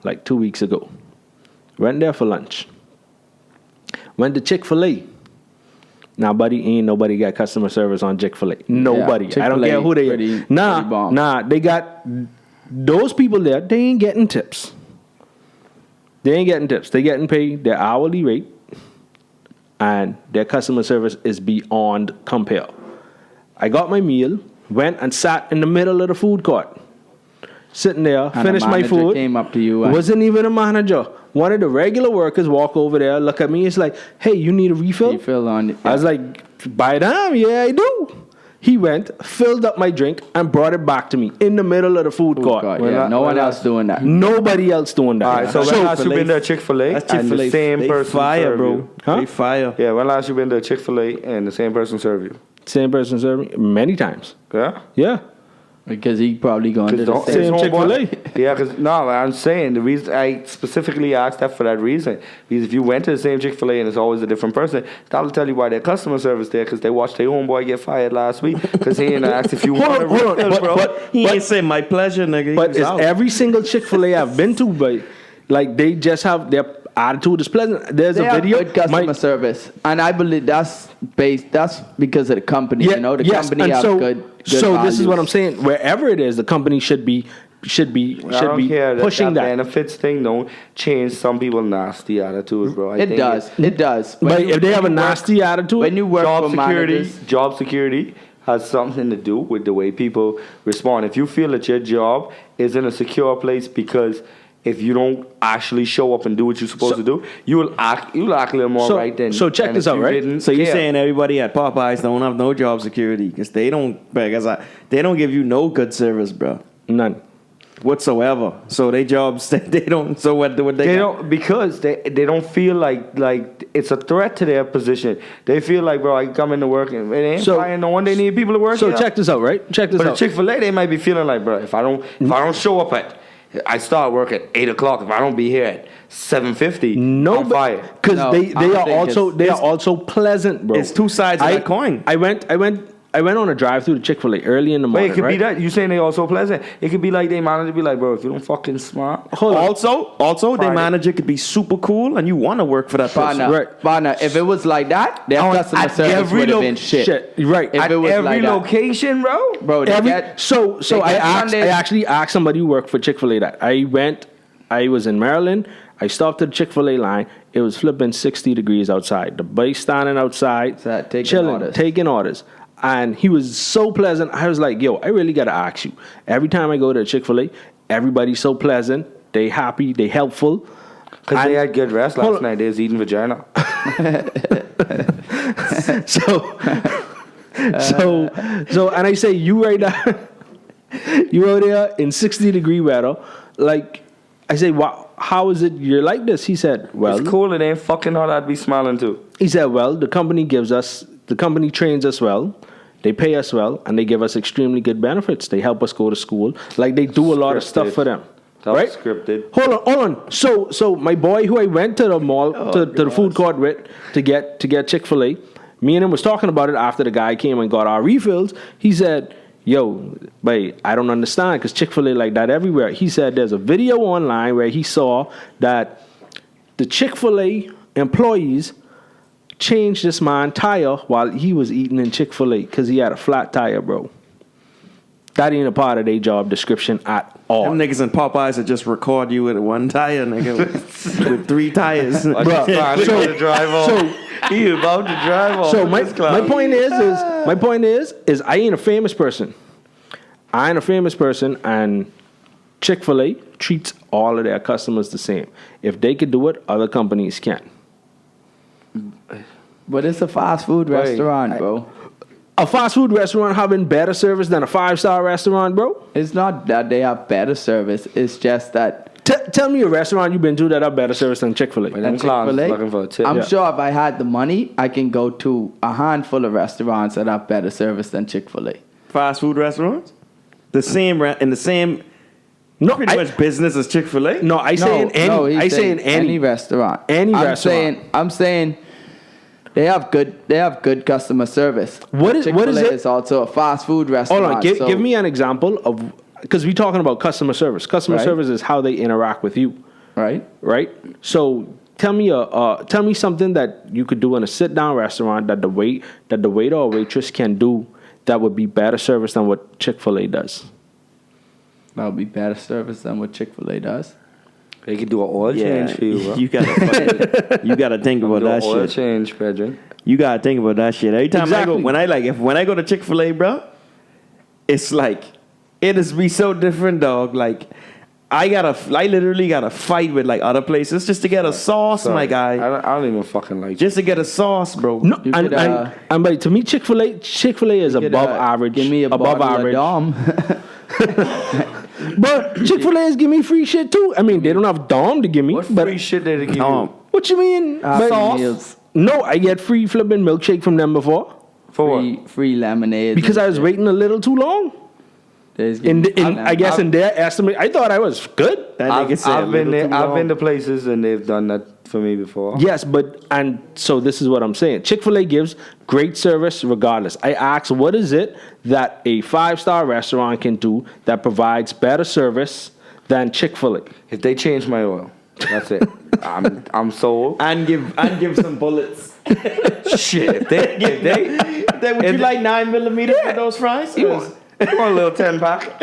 like 2 weeks ago. Went there for lunch. Went to Chick-fil-A. Now, buddy, ain't nobody got customer service on Chick-fil-A. Nobody. I don't Chick-fil-A care who they pretty are. Nah, they got those people there. They ain't getting tips. They ain't getting tips. They getting paid their hourly rate, and their customer service is beyond compare. I got my meal, went and sat in the middle of the food court, sitting there, And finished the my manager food. came up to you and- Wasn't even a manager. One of the regular workers walk over there, look at me. It's like, "Hey, you need a refill?" Refill on it. I was like, "By damn, yeah, I do." He went, filled up my drink, and brought it back to me in the middle of the food court. God, When yeah, I- no when one I- else doing that. Nobody else doing that. All right, so when last you been to Chick-fil-A That's and Chick-fil-A. the same They person fire, serve bro. you? Huh? They fire. Yeah, when last you been to Chick-fil-A and the same person serve you? Same person served me many times. Yeah? Yeah. Because he probably going to Cause the don't- same. Same his homeboy- Chick-fil-A. Yeah, because no, I'm saying the reason I specifically asked that for that reason. Because if you went to the same Chick-fil-A and it's always a different person, that'll tell you why their customer service there. Because they watched their homeboy get fired last week because he ain't asked if you want to hold on, bro. He ain't say my pleasure, nigga. He But was it's out. every single Chick-fil-A I've been to, but like they just have their attitude is pleasant. There's They a have video. good customer service, and I believe that's because of the company. You know, the company and have so, good. So this is what I'm values. saying. Wherever it is, the company should be I don't care. pushing that that. benefits thing don't change some people nasty attitude, bro. I It think does. It does. But When you- if they have a when you work- nasty attitude, when you work job for security, managers, job security has something to do with the way people respond. If you feel that your job is in a secure place because if you don't actually show up and do what you're supposed to do, you'll act a little more right then. so check than this if out, you right? didn't So you're care. saying everybody at Popeyes don't have no job security because they don't give you no good service, bro, none. whatsoever. So they jobs they don't. So what they They got? don't because they don't feel like it's a threat to their position. They feel like, bro, I can come into work and it ain't So- flying no one. They need people to work. So here. check this out, right? Check this But at out. Chick-fil-A, they might be feeling like, bro, if I don't show up I start work at 8:00. If I don't be here at 7:50, No, I'm fired. because No, they I don't are think also it's- also pleasant, bro. it's two sides of that coin. I went on a drive through to Chick-fil-A early in the But morning. it could right? be that you saying they also pleasant. It could be like they manager be like, bro, if you don't fucking smart, Hold on. Also, their Friday. manager could be super cool, and you want to work for that person. Partner, Right. partner, if it was like that, their On- customer at service every would have lo- been shit. Right. If at it was every like that. location, bro. Bro, they get, So they I get asked. Sundays- I actually asked somebody who worked for Chick-fil-A that. I was in Maryland. I stopped at the Chick-fil-A line. It was flipping 60 degrees outside. The boy standing outside, So taking chilling, orders. taking orders. And he was so pleasant. I was like, yo, I really got to ask you. Every time I go to Chick-fil-A, everybody's so pleasant. They happy. They helpful. Because they And- had good rest Hold last on. night. They was eating vagina. So, and I say, you right now, you out there in 60-degree weather, like, I say, wow, how is it you're like this? He said, well, It's cool. It ain't fucking hard. I'd be smiling too. he said, well, the company trains us well, they pay us well, and they give us extremely good benefits. They help us go to school. Like, they do a lot of stuff Scripted. for them. Top Right? scripted. Hold on. So my boy who I went to the mall, to the food court with to get Chick-fil-A, me and him was talking about it after the guy came and got our refills. He said, yo, babe, I don't understand because Chick-fil-A like that everywhere. He said there's a video online where he saw that the Chick-fil-A employees changed this man's tire while he was eating in Chick-fil-A because he had a flat tire, bro. That ain't a part of their job description at all. Them niggas in Popeyes that just record you with one tire, nigga, with 3 tires. I just finally about to drive off. He about to drive off. So my point is I ain't a famous person. And Chick-fil-A treats all of their customers the same. If they could do it, other companies can. But it's a fast food restaurant, bro. A fast food restaurant having better service than a 5-star restaurant, bro? It's not that they have better service. It's just that Tell me a restaurant you've been to that have better service than Chick-fil-A. Them clowns Chick-fil-A, looking for a tip. I'm sure if I had the money, I can go to a handful of restaurants that have better service than Chick-fil-A. Fast food restaurants? In the same No, pretty much business as Chick-fil-A? No, I say in any. he's I say in any restaurant. Any I'm restaurant. I'm saying they have good customer service. What is Chick-fil-A it? is also a fast food restaurant. Hold on, give me an example of, because we're talking about customer service. Customer Right. service is how they interact with you, right. So tell me something that you could do in a sit-down restaurant that the waiter or waitress can do that would be better service than what Chick-fil-A does. That would be better service than what Chick-fil-A does. They can do an oil change for you, bro. You gotta think about Do an that oil shit. change, Pedro. You gotta think about that shit. Every time Exactly. when I go to Chick-fil-A, bro, it's like it is be so different, dog. Like I literally gotta fight with like other places just to get a sauce, Sorry. my guy. I don't even fucking like Just to get a sauce, bro. No, You and, could, and but to me, Chick-fil-A is You could, above average. Give me a above bottle average. of Dom. But Chick-fil-A is give me free shit too. I mean, they don't have Dom to give me. What but free shit did they give Dom. you? What you mean? But- Sauce? Meals. No, I get free flipping milkshake from them before For what? Free lemonade. because I was waiting a little too long. I guess in their estimate, I thought I was good. That nigga said I've been little there. too I've long. been to places and they've done that for me before. Yes, and so this is what I'm saying. Chick-fil-A gives great service regardless. I asked, what is it that a 5-star restaurant can do that provides better service than Chick-fil-A? If they change my oil, that's it. I'm sold. and give some bullets. Shit. If they Would you like 9mm for those fries? you want a little 10-pack?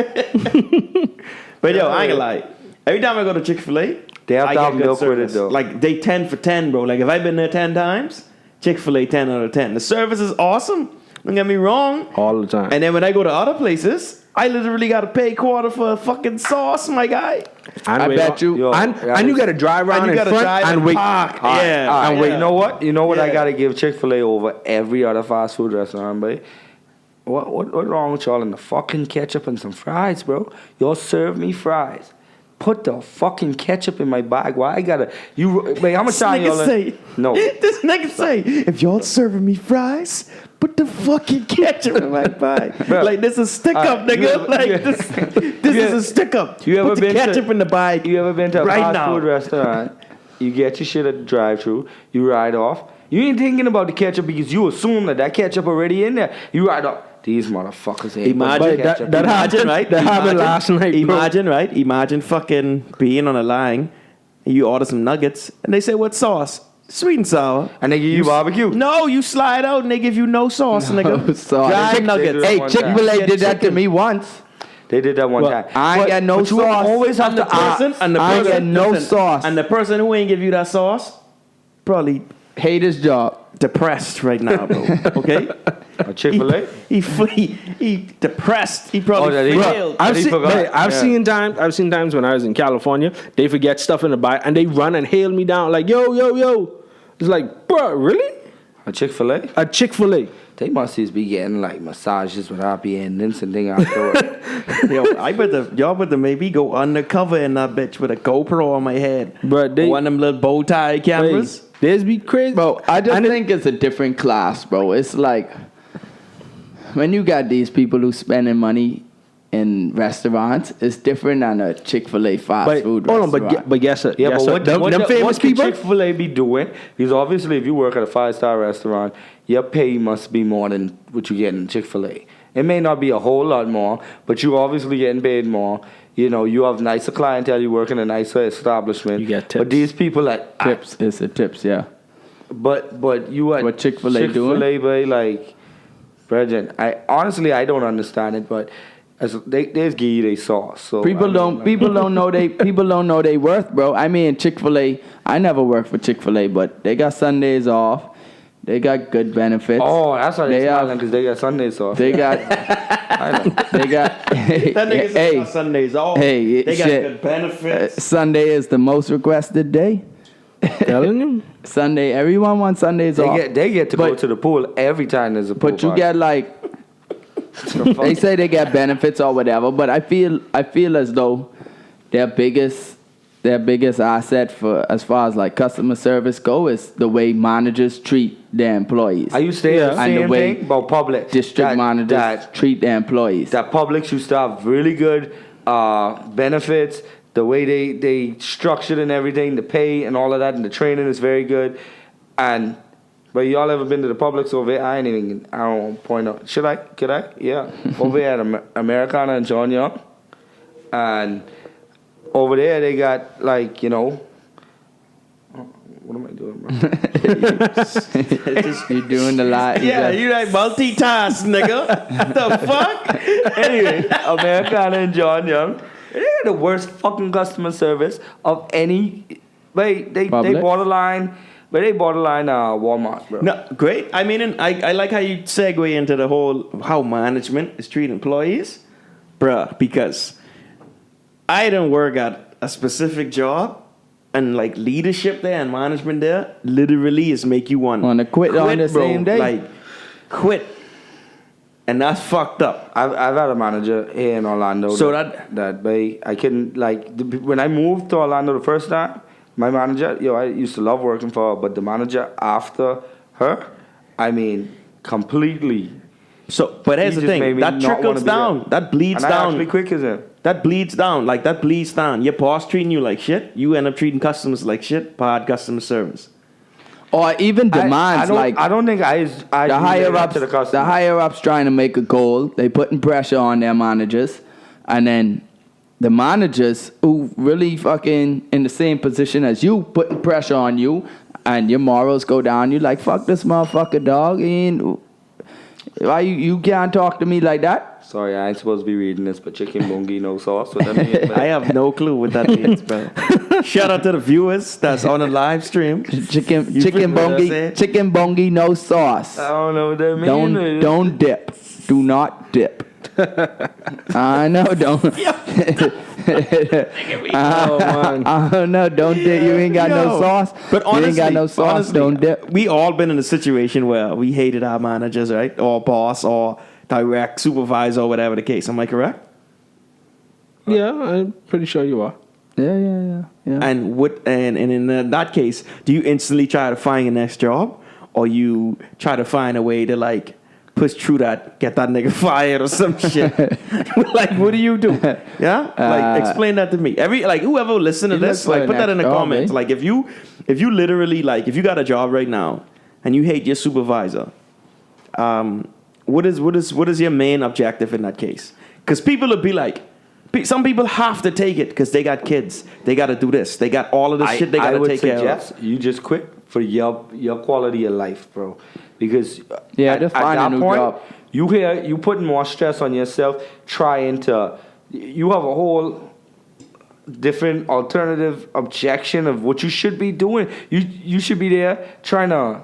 But yo, I ain't gonna lie. Every time I go to Chick-fil-A, They have I to get have good milk with it service. though. Like they 10 for 10, bro. Like if I've been there 10 times, Chick-fil-A 10 out of 10. The service is awesome. Don't get me wrong. All the time. And then when I go to other places, I literally gotta pay quarter for a fucking sauce, my guy. I bet you. Yo, And you got to drive around And you in gotta front drive and and wait. park. All right, Yeah. all right, and wait, wait. you know what I Yeah. gotta give Chick-fil-A over every other fast food restaurant, boy? What wrong with y'all in the fucking ketchup and some fries, bro? Y'all serve me fries. Put the fucking ketchup in my bag. Why I gotta wait, how much This time nigga y'all say, No. This nigga say, if y'all serving me fries, put the fucking ketchup in my bag. Bro. Like this is stick up, You nigga. ever- Like you- this is a stick up. You ever put the been to- ketchup in the bag? You ever been to a right fast now? food restaurant? You get your shit at the drive-thru. You ride off. You ain't thinking about the ketchup because you assume that ketchup already in there. You ride off. These motherfuckers ain't Imagine putting But ketchup that in there. Imagine, right? That happened last night, bro. Imagine, right? Imagine fucking being on a line. And you order some nuggets, and they say, "What sauce? Sweet and sour." And they give you barbecue. No, you slide out, and they give you no sauce, nigga. sauce. Dry Chick- nuggets. Hey, Hey, Chick-fil-A Yeah, did that to chicken. me once. They did that one Well, time. I ain't got no but you sauce. always have And the to ask. person, and the I ain't person, get no listen, sauce. and the person who ain't give you that sauce, probably Hate his job. depressed right now, bro. Okay, A Chick-fil-A? he depressed. He probably Oh, that he- failed. I've seen- I've Yeah. seen times when I was in California, they forget stuff in the bag and they run and hail me down like, yo. It's like, bro, really? A Chick-fil-A? A Chick-fil-A. They must just be getting like massages with happy endings and thing afterward. Yo, y'all better maybe go undercover in that bitch with a GoPro on my head. But they- one of them little bow tie cameras. There's be crazy, Bro, I just think it's a different class, bro. It's like when you got these people who spending money in restaurants, it's different than a Chick-fil-A fast But food hold on, restaurant. but yes, sir. Yeah, yes, but sir. what them famous what people. Chick-fil-A be doing? Because obviously, if you work at a 5-star restaurant, your pay must be more than what you get in Chick-fil-A. It may not be a whole lot more, but you obviously getting paid more. You know, you have nicer clientele. You work in a nicer establishment. You get tips. But these people at Tips, it's a tips, yeah. But you at What Chick-fil-A doing? Chick-fil-A, boy, like, Brethren, I honestly don't understand it, but they just give you their sauce. So People don't know they worth, bro. I mean, Chick-fil-A. I never worked for Chick-fil-A, but they got Sundays off. They got good benefits. Oh, that's why they're have- smiling, because they got Sundays off. They got. I know. They got. That nigga said hey, on Sundays off. hey, they got shit. good benefits. Sunday is the most requested day. Telling you. Sunday, everyone wants Sundays off. They get to go But- to the pool every time there's a pool But you party. get like they say they get benefits or whatever, but I feel as though their biggest asset for as far as like customer service go is the way managers treat their employees. Are you saying the And the same way thing about public? District managers treat their employees. That public should have really good benefits, the way they structured and everything, the pay and all of that, and the training is very good. And but y'all ever been to the Publix over here? I don't point out. Could I? Yeah. Over here at Americana and John Young. And over there they got like, you know, what am I doing, bro? You're doing a lot. Yeah, you like multitask, nigga. The fuck? Anyway, Americana and John Young, they're the worst fucking customer service of any. Wait, they Publix? borderline. But they borderline Walmart, bro. No, great. I mean, and I like how you segue into the whole how management is treating employees, bruh. Because I don't work at a specific job, and like leadership there and management there literally is make you want Wanna quit on the same day. Like quit, and that's fucked up. I've had a manager here in Orlando. So I couldn't like when I moved to Orlando the first time. My manager, I used to love working for her, but the manager after her, I mean, completely. So, but here's He the just made thing me that not trickles wanna be down, there. that bleeds And I down. actually quick as him. That bleeds down. Like, that bleeds down. Your boss treating you like shit. You end up treating customers like shit. Bad customer service. Or even demands I don't think I the do that higher ups. to the customer. The higher ups trying to make a goal. They putting pressure on their managers, and then the managers who really fucking in the same position as you putting pressure on you, and your morals go down. You like fuck this motherfucker, dog. And why you can't talk to me like that? Sorry, I ain't supposed to be reading this, but chicken bungi no sauce. What that means, I have no clue what that means, bro. Shout out to the viewers that's on the live stream. Chicken feel what I said? bongi, no sauce. I don't know what that means. Don't dip. Do not dip. I know, don't. Oh man. I don't know, don't dip. You ain't got no Yo. sauce. But honestly, you ain't got no sauce, don't dip. We all been in a situation where we hated our managers, right? Or boss or direct supervisor or whatever the case. Am I correct? Yeah, I'm pretty sure you are. Yeah. And in that case, do you instantly try to find your next job, or you try to find a way to like push through that, get that nigga fired or some shit? Like, what do you do? Yeah, like explain that to me. Whoever listen to You look this, for like the put that next in the job, comments. eh? Like if you literally like if you got a job right now and you hate your supervisor, what is your main objective in that case? Because people will be like. Some people have to take it because they got kids. They got to do this. They got all of this shit they got to take care of. I would suggest you just quit for your quality of life, bro. Because Just find a new job. You putting more stress on yourself trying to. You have a whole different alternative objection of what you should be doing. You should be there trying to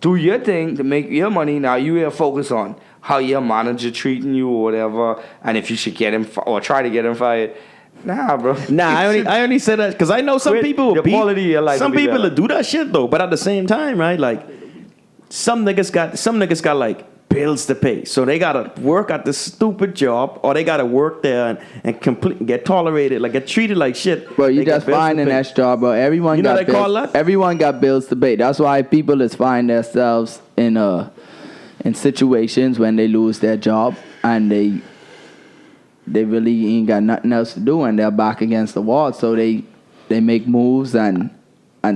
do your thing to make your money. Now you here focus on how your manager treating you or whatever, and if you should get him or try to get him fired. Nah, bro. Nah, I only say that because I know some Quit. people will The quality of your life some will be people better. will do that shit though, but at the same time, right? Like, some niggas got like bills to pay, so they gotta work at this stupid job, or they gotta work there and get tolerated, like get treated like shit. Bro, you They got just bills to find an pay. next job, bro. Everyone You know got they call bills. that? Everyone got bills to pay. That's why people is find themselves in situations when they lose their job and they really ain't got nothing else to do and they're back against the wall. So they make moves and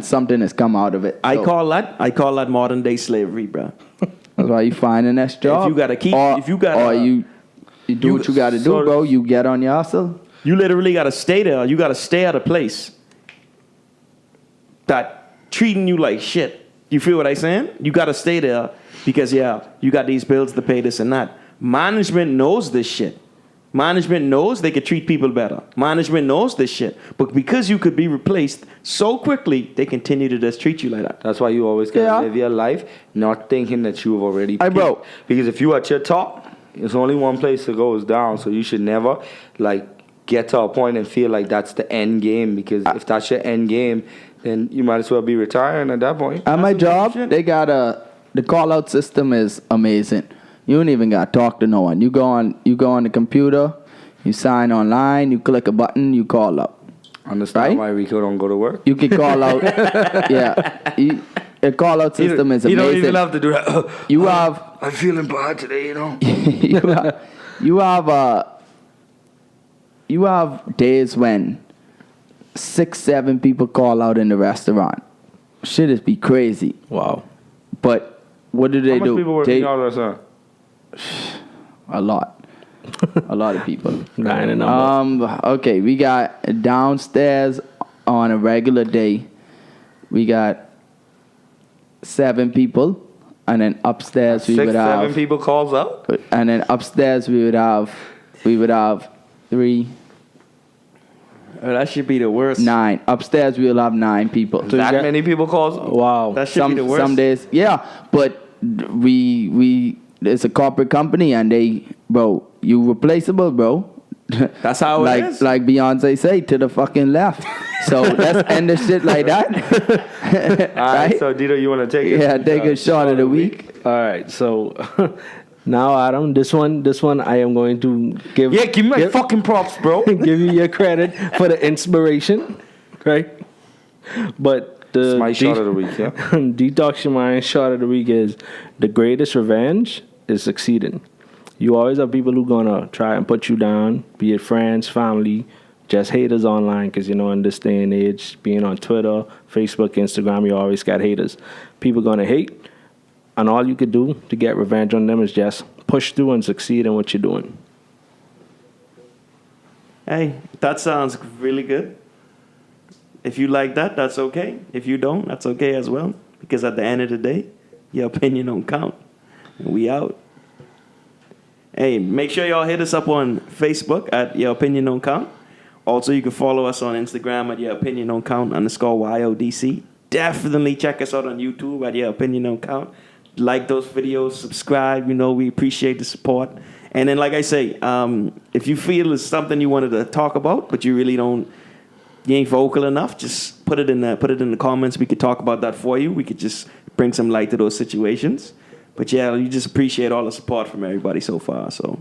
something has come out of it. I So call that modern day slavery, bro. that's why you find the next job. you gotta keep- or, if you gotta- or you do what you gotta do, so- bro. You get on your hustle. You literally gotta stay there. You gotta stay at a place that treating you like shit. You feel what I'm saying? You gotta stay there because you got these bills to pay, this and that. Management knows this shit. Management knows they could treat people better. Management knows this shit. But because you could be replaced so quickly, they continue to just treat you like that. That's why you always gotta Yeah. live your life not thinking that you've already Hey, bro. peaked. Because if you at your top, there's only one place to go is down. So you should never like get to a point and feel like that's the end game. Because if that's your end game, then you might as well be retiring at that point. At my That's some job, shit. they got the call out system is amazing. You don't even got to talk to no one. You go on the computer, you sign online, you click a button, you call up. Understand Right? why Rico don't go to work? You can call out. Yeah, the call out system is You amazing. don't even have to do that. You have I'm feeling bad today, you know. you have days when 6-7 people call out in the restaurant. Shit is be crazy. Wow. But what do they How much do? people working out there, sir? A lot. A lot of people. Nine and number. Okay, we got downstairs on a regular day, we got 7 people, and then upstairs we 6, would 7 have, people calls out. and then upstairs we would have 3, Oh, that should be the worst. 9. Upstairs we will have 9 people. So you That got- many people calls out. Wow. That should be the worst. Some days, yeah, but we it's a corporate company and bro, you replaceable, bro. That's how it like is. like Beyonce say, to the fucking left. So let's end the shit like that. All right, so Dito, you want to take it? Yeah, take a shot of the week. All right. So now, Adam, this one I am going to give. Yeah, give me my fucking props, bro. give you your credit for the inspiration, right? But the It's my shot of the week, yeah. Detox your mind shot of the week is the greatest revenge is succeeding. You always have people who gonna try and put you down, be it friends, family, just haters online, because you know in this day and age, being on Twitter, Facebook, Instagram, you always got haters. People gonna hate, and all you could do to get revenge on them is just push through and succeed in what you're doing. Hey, that sounds really good. If you like that, that's okay. If you don't, that's okay as well. Because at the end of the day, your opinion don't count. And we out. Hey, make sure y'all hit us up on Facebook at Your Opinion Don't Count. Also, you can follow us on Instagram at Your Opinion Don't Count _YODC. Definitely check us out on YouTube at Your Opinion Don't Count. Like those videos, subscribe. You know, we appreciate the support. And then, like I say, if you feel it's something you wanted to talk about, but you really don't, you ain't vocal enough, just put it in the comments. We could talk about that for you. We could just bring some light to those situations. But yeah, you just appreciate all the support from everybody so far. So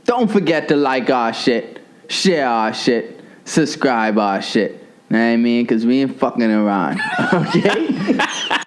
Don't forget to like our shit, share our shit, subscribe our shit. Know what I mean? Because we ain't fucking around. Okay?